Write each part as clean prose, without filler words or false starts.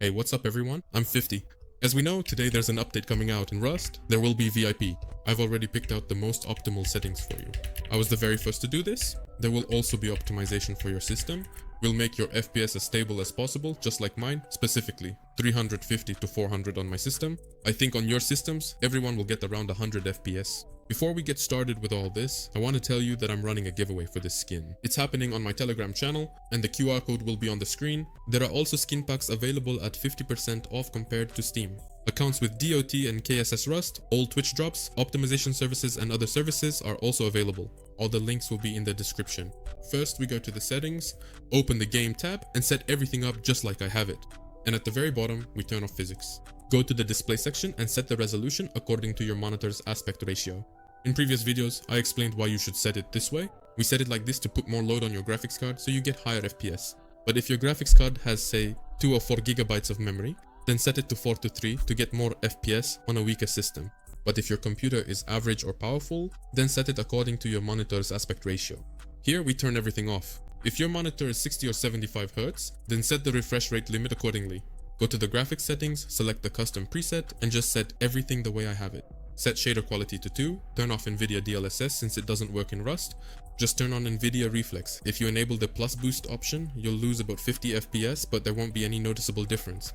Hey, what's up everyone? I'm 50. As we know, today there's an update coming out in Rust. There will be VIP. I've already picked out the most optimal settings for you. I was the very first to do this. There will also be optimization for your system. We'll make your FPS as stable as possible, just like mine, specifically 350 to 400 on my system. I think on your systems, everyone will get around 100 FPS. Before we get started with all this, I want to tell you that I'm running a giveaway for this skin. It's happening on my Telegram channel, and the QR code will be on the screen. There are also skin packs available at 50% off compared to Steam. Accounts with DOT and KSS Rust, all Twitch drops, optimization services and other services are also available. All the links will be in the description. First, we go to the settings, open the game tab, and set everything up just like I have it. And at the very bottom, we turn off physics. Go to the display section and set the resolution according to your monitor's aspect ratio. In previous videos, I explained why you should set it this way. We set it like this to put more load on your graphics card so you get higher FPS. But if your graphics card has, say, 2 or 4 gigabytes of memory, then set it to 4 to 3 to get more FPS on a weaker system. But if your computer is average or powerful, then set it according to your monitor's aspect ratio. Here we turn everything off. If your monitor is 60 or 75 Hz, then set the refresh rate limit accordingly. Go to the graphics settings, select the custom preset, and just set everything the way I have it. Set shader quality to 2, turn off NVIDIA DLSS since it doesn't work in Rust. Just turn on NVIDIA Reflex. If you enable the plus boost option, you'll lose about 50 FPS, but there won't be any noticeable difference.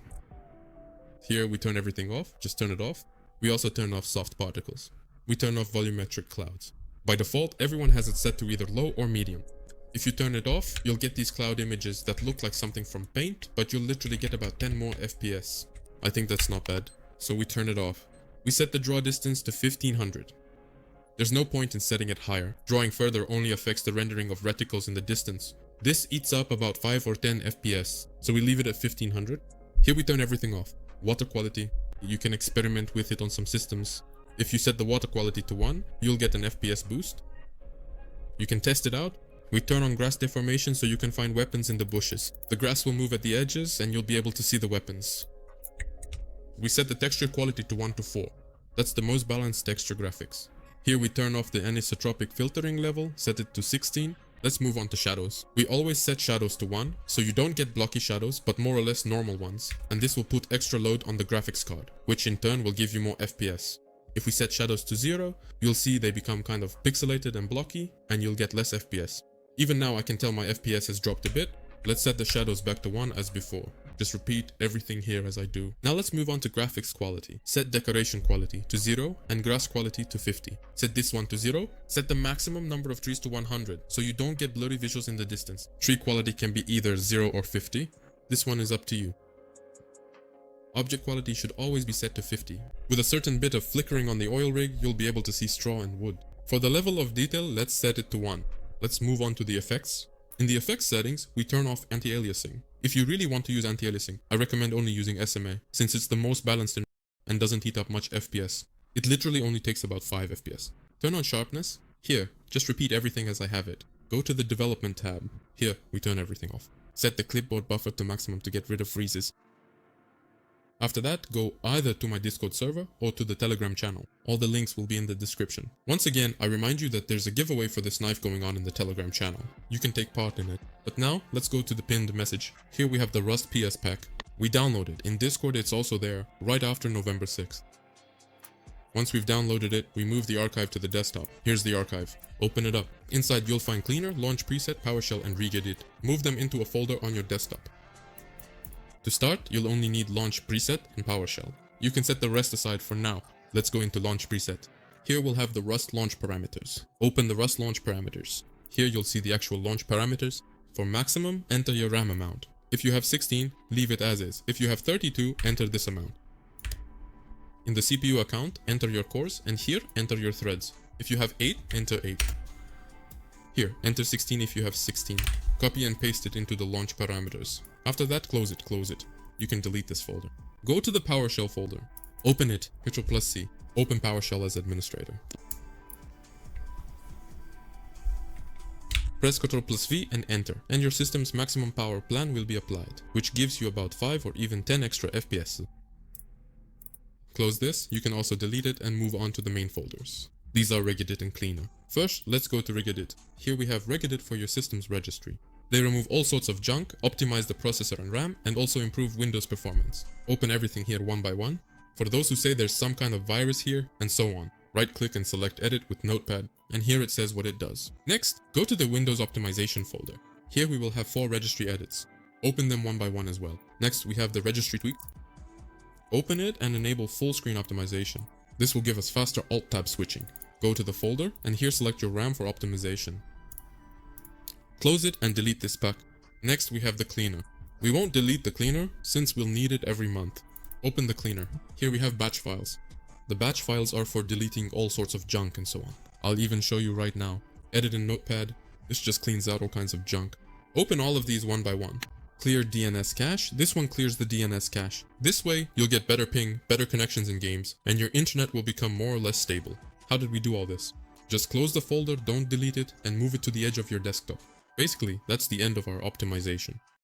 Here we turn everything off, just turn it off. We also turn off soft particles. We turn off volumetric clouds. By default, everyone has it set to either low or medium. If you turn it off, you'll get these cloud images that look like something from Paint, but you'll literally get about 10 more FPS. I think that's not bad, so we turn it off. We set the draw distance to 1500. There's no point in setting it higher. Drawing further only affects the rendering of reticles in the distance. This eats up about 5 or 10 FPS, so we leave it at 1500. Here we turn everything off. Water quality, you can experiment with it on some systems. If you set the water quality to 1, you'll get an FPS boost. You can test it out. We turn on grass deformation so you can find weapons in the bushes. The grass will move at the edges and you'll be able to see the weapons. We set the texture quality to 1 to 4. That's the most balanced texture graphics. Here we turn off the anisotropic filtering level, set it to 16. Let's move on to shadows. We always set shadows to 1, so you don't get blocky shadows, but more or less normal ones. And this will put extra load on the graphics card, which in turn will give you more FPS. If we set shadows to 0, you'll see they become kind of pixelated and blocky, and you'll get less FPS. Even now I can tell my FPS has dropped a bit. Let's set the shadows back to 1 as before. Just repeat everything here as I do. Now let's move on to graphics quality. Set decoration quality to 0 and grass quality to 50. Set this one to 0. Set the maximum number of trees to 100 so you don't get blurry visuals in the distance. Tree quality can be either 0 or 50. This one is up to you. Object quality should always be set to 50. With a certain bit of flickering on the oil rig, you'll be able to see straw and wood. For the level of detail, let's set it to 1. Let's move on to the effects. In the effects settings, we turn off anti-aliasing. If you really want to use anti-aliasing, I recommend only using SMA, since it's the most balanced and doesn't eat up much FPS. It literally only takes about 5 FPS. Turn on sharpness. Here, just repeat everything as I have it. Go to the development tab. Here, we turn everything off. Set the clipboard buffer to maximum to get rid of freezes. After that, go either to my Discord server or to the Telegram channel. All the links will be in the description. Once again, I remind you that there's a giveaway for this knife going on in the Telegram channel. You can take part in it. But now, let's go to the pinned message. Here we have the Rust PS pack. We download it. In Discord, it's also there, right after November 6th. Once we've downloaded it, we move the archive to the desktop. Here's the archive. Open it up. Inside, you'll find Cleaner, Launch Preset, PowerShell, and Regedit. Move them into a folder on your desktop. To start, you'll only need Launch Preset and PowerShell. You can set the rest aside for now. Let's go into Launch Preset. Here we'll have the Rust launch parameters. Open the Rust launch parameters. Here you'll see the actual launch parameters. For maximum, enter your RAM amount. If you have 16, leave it as is. If you have 32, enter this amount. In the CPU account, enter your cores, and here, enter your threads. If you have 8, enter 8. Here, enter 16 if you have 16. Copy and paste it into the launch parameters. After that, close it. You can delete this folder. Go to the PowerShell folder. Open it, Ctrl+C. Open PowerShell as administrator. Press Ctrl+V and enter, and your system's maximum power plan will be applied, which gives you about 5 or even 10 extra FPS. Close this, you can also delete it and move on to the main folders. These are Regedit and Cleaner. First, let's go to Regedit. Here we have Regedit for your system's registry. They remove all sorts of junk, optimize the processor and RAM, and also improve Windows performance. Open everything here one by one. For those who say there's some kind of virus here, and so on. Right-click and select Edit with Notepad, and here it says what it does. Next, go to the Windows Optimization folder. Here we will have 4 registry edits. Open them one by one as well. Next, we have the registry tweak. Open it and enable full screen optimization. This will give us faster Alt-Tab switching. Go to the folder, and here select your RAM for optimization. Close it and delete this pack. Next, we have the cleaner. We won't delete the cleaner, since we'll need it every month. Open the cleaner. Here we have batch files. The batch files are for deleting all sorts of junk and so on. I'll even show you right now. Edit in Notepad. This just cleans out all kinds of junk. Open all of these one by one. Clear DNS cache. This one clears the DNS cache. This way, you'll get better ping, better connections in games, and your internet will become more or less stable. How did we do all this? Just close the folder, don't delete it, and move it to the edge of your desktop. Basically, that's the end of our optimization.